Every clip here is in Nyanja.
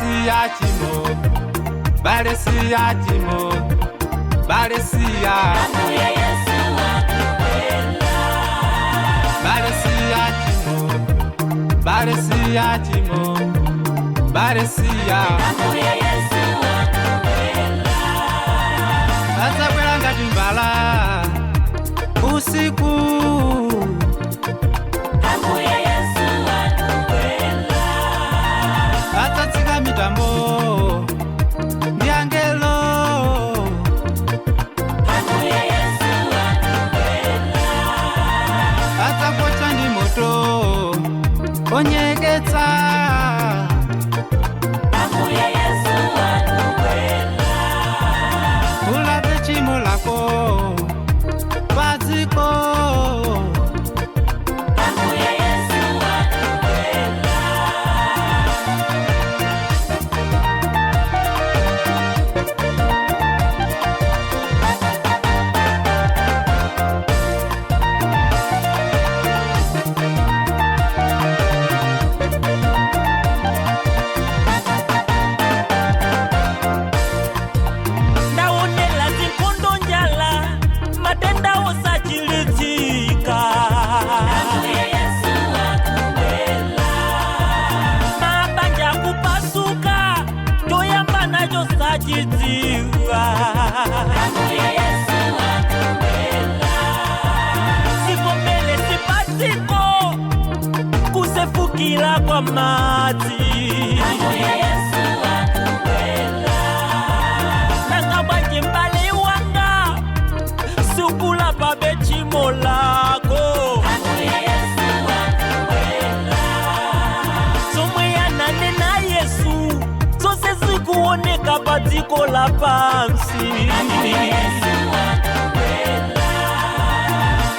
Balesia chimo, Balesia chimo, Balesia. Amuye Yesu akuwela. Balesia chimo, Balesia chimo, Balesia. Amuye Yesu akuwela. Asa kwelanga jimbala usiku. Amuye Yesu akuwela. Asa tsika mitambo ndiangelo. Amuye Yesu akuwela. Asa pocha ndi moto onyeketsa. Amuye Yesu akuwela. Ulabe chimo lako paziko. Amuye Yesu akuwela. Ndaonela zinkondo njala matenda osachilitika. Amuye Yesu akuwela. Mabanja kupasuka toyamba nacho sachidziwa. Amuye Yesu akuwela. Sivomele sipatiko kusefukila kwa madzi. Amuye Yesu akuwela. Nangabanje mbale wanga sukula pabe chimo lako. Amuye Yesu akuwela. Somwe yanane na Yesu zose zikuoneka padziko la pansi. Amuye Yesu akuwela.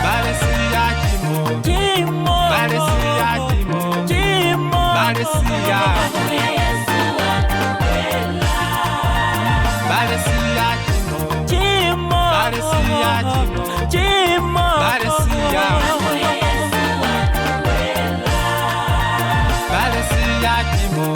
Balesia chimo, Chimo, Balesia chimo, chimo, Balesia. Amuye Yesu akuwela. Balesia chimo, chimo, Balesia chimo, chimo, Balesia. Amuye Yesu akuwela. Balesia chimo,